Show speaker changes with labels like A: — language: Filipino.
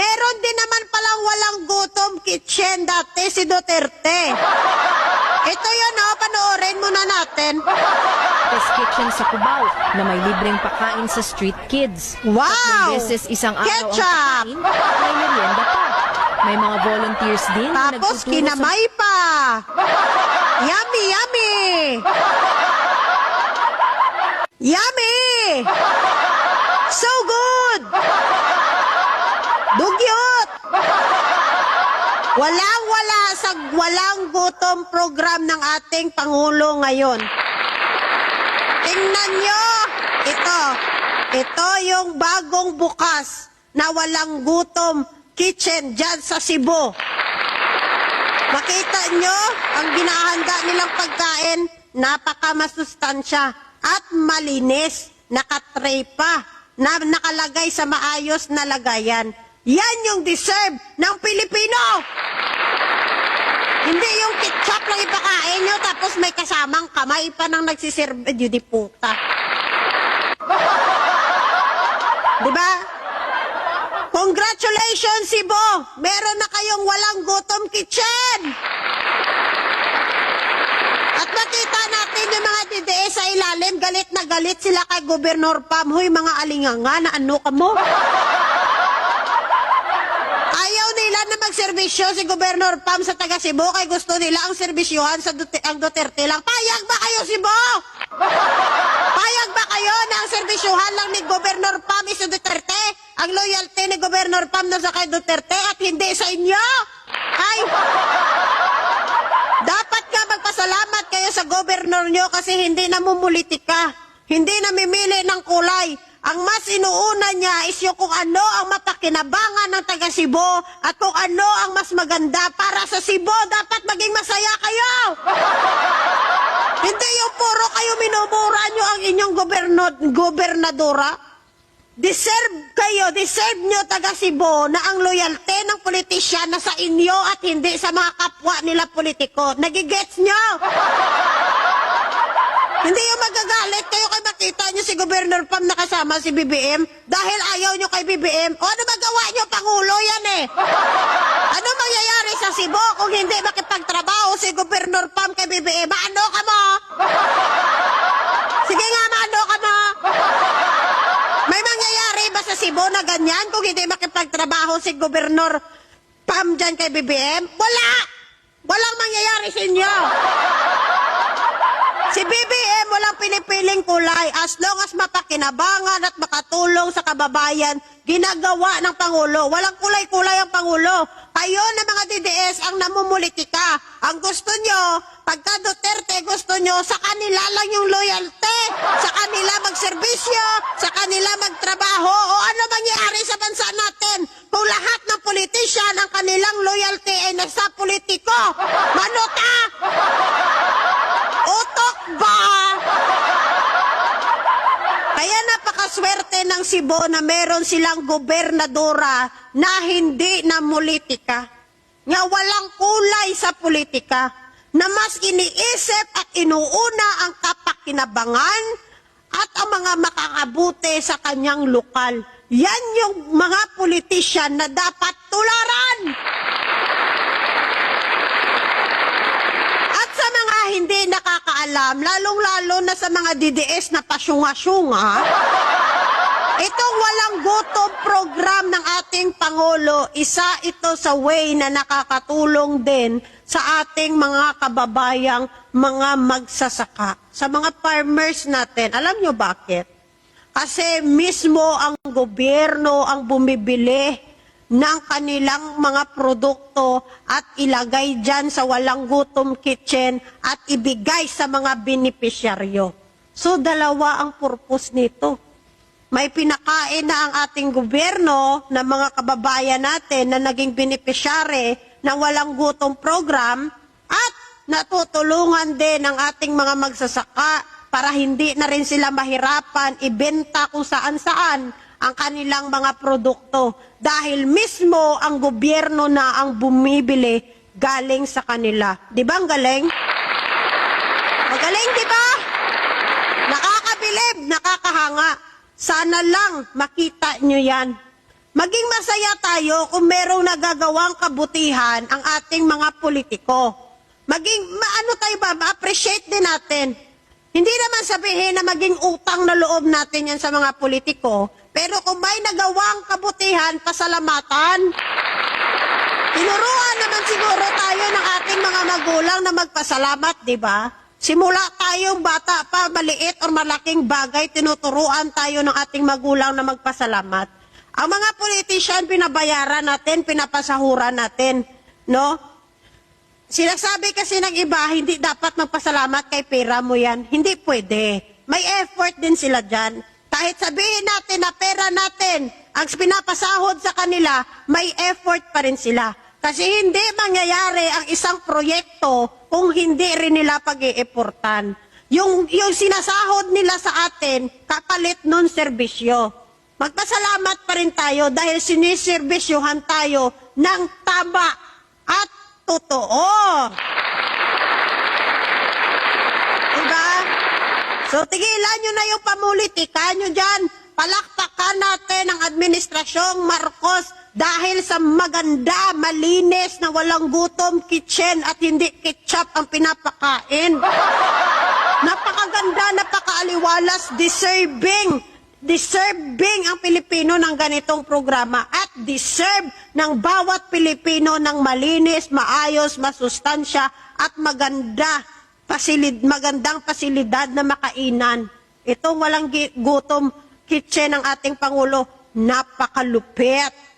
A: Meron din naman palang walang gutom kitchen dati si Duterte. Ito yun, panoorin muna natin.
B: Test kitchen sa Cubao na may libreng pakain sa street kids.
A: Wow!
B: 3 beses isang araw
A: Ketchup!
B: ang pakain at may merienda pa. May mga volunteers din na
A: Tapos
B: nagtuturo sa
A: kinamay pa. Yummy, yummy! Yummy! So good! Dugyot! Walang-wala sa walang gutom program ng ating Pangulo ngayon. Tingnan nyo, ito yung bagong bukas na walang gutom kitchen dyan sa Cebu. Makita nyo, ang ginahanda nilang pagkain, napakamasustansya at malinis, nakatray pa, na nakalagay sa maayos na lagayan. Yan yung deserve ng Pilipino! Hindi yung ketchup lang ipakain nyo, tapos may kasamang kamay pa nang nagsisirve. Di puta. Diba? Congratulations, Cebu! Meron na kayong walang gutom kitchen! At makita natin yung mga DDS sa ilalim, galit na galit sila kay Gobernador Pam. Huy, mga alinganga na ano ka mo? Ayaw nila na magserbisyo si Gobernador Pam sa taga Cebu, kay gusto nila ang serbisyohan sa ang Duterte lang. Payag ba kayo, Cebu? Payag ba kayo na ang serbisyohan lang ni Gobernador Pam is Duterte? Ang loyalty ni Gobernador Pam na sa kay Duterte at hindi sa inyo? Ay! Dapat nga magpasalamat kayo sa gobernador nyo kasi hindi namumulitika. Hindi namimili ng kulay. Ang mas inuuna niya is yung kung ano ang mapakinabangan ng taga Cebu at kung ano ang mas maganda para sa Cebu. Dapat maging masaya kayo. Hindi yung puro kayo minumura nyo ang inyong gobernadora. Deserve nyo taga Cebu na ang loyalty ng politisyan na sa inyo at hindi sa mga kapwa nila politiko. Nagigets nyo? Hindi yung magagalit kayo kay makita nyo si Gobernador Pam nakasama si BBM dahil ayaw nyo kay BBM. O ano magawa nyo, Pangulo yan eh? Ano mangyayari sa Cebu kung hindi makipagtrabaho si Gobernador Pam kay BBM? Maano ka mo? Sige nga, maano ka mo? May mangyayari ba sa Cebu na ganyan kung hindi makipagtrabaho si Gobernador Pam dyan kay BBM? Wala! Walang mangyayari sa inyo! Si BBM walang pinipiling kulay. As long as mapakinabangan at makatulong sa kababayan, ginagawa ng Pangulo. Walang kulay-kulay ang Pangulo. Kayo na mga DDS ang namumulitika. Ang gusto nyo, pagka Duterte gusto nyo, sa kanila lang yung loyalty. Sa kanila magserbisyo, sa kanila magtrabaho. O ano mangyayari sa bansa natin kung lahat ng politisyan ang kanilang loyalty ay nasa politiko? Manuta! Utok ba? Kaya napakaswerte ng Cebu na meron silang gobernadora na hindi na politika. Nga walang kulay sa politika. Na mas iniisip at inuuna ang kapakinabangan at ang mga makakabuti sa kanyang lokal. Yan yung mga politisyan na dapat tularan. At sa mga hindi nakakaalam, lalong-lalo na sa mga DDS na pasyunga-syunga, itong walang gutom program ng ating Pangulo, isa ito sa way na nakakatulong din sa ating mga kababayang mga magsasaka. Sa mga farmers natin, alam nyo bakit? Kasi mismo ang gobyerno ang bumibili ng kanilang mga produkto at ilagay dyan sa walang gutom kitchen at ibigay sa mga benepisyaryo. So, dalawa ang purpose nito. May pinakain na ang ating gobyerno ng mga kababayan natin na naging benepisyare ng walang gutom program at natutulungan din ang ating mga magsasaka para hindi na rin sila mahirapan ibenta kung saan-saan ang kanilang mga produkto dahil mismo ang gobyerno na ang bumibili galing sa kanila. Di ba ang galing? Magaling, di ba? Nakakabilib, nakakahanga. Sana lang makita nyo yan. Maging masaya tayo kung merong nagagawang kabutihan ang ating mga politiko. Maano tayo ba, ma-appreciate din natin. Hindi naman sabihin na maging utang na loob natin yan sa mga politiko, pero kung may nagawang kabutihan, pasalamatan. Tinuruan naman siguro tayo ng ating mga magulang na magpasalamat, di ba? Simula tayong bata pa, maliit o malaking bagay, tinuturuan tayo ng ating magulang na magpasalamat. Ang mga politician, pinabayaran natin, pinapasahuran natin, no? Sinasabi kasi ng iba, hindi dapat magpasalamat kay pera mo yan. Hindi pwede. May effort din sila dyan. Kahit sabihin natin na pera natin, ang pinapasahod sa kanila, may effort pa rin sila. Kasi hindi mangyayari ang isang proyekto kung hindi rin nila pag-iiportan. Yung sinasahod nila sa atin, kapalit nun serbisyo. Magpasalamat pa rin tayo dahil siniservisyohan tayo ng tama at totoo. Diba? So, tigilan nyo na yung pamulitika nyo dyan. Palakpakan natin ang administrasyong Marcos dahil sa maganda, malinis na walang gutom kitchen at hindi ketchup ang pinapakain. Napakaganda, napakaaliwalas, deserving ang Pilipino ng ganitong programa at deserve ng bawat Pilipino ng malinis, maayos, masustansya at magandang pasilidad na makainan. Itong walang gutom kitchen ng ating Pangulo, napakalupit.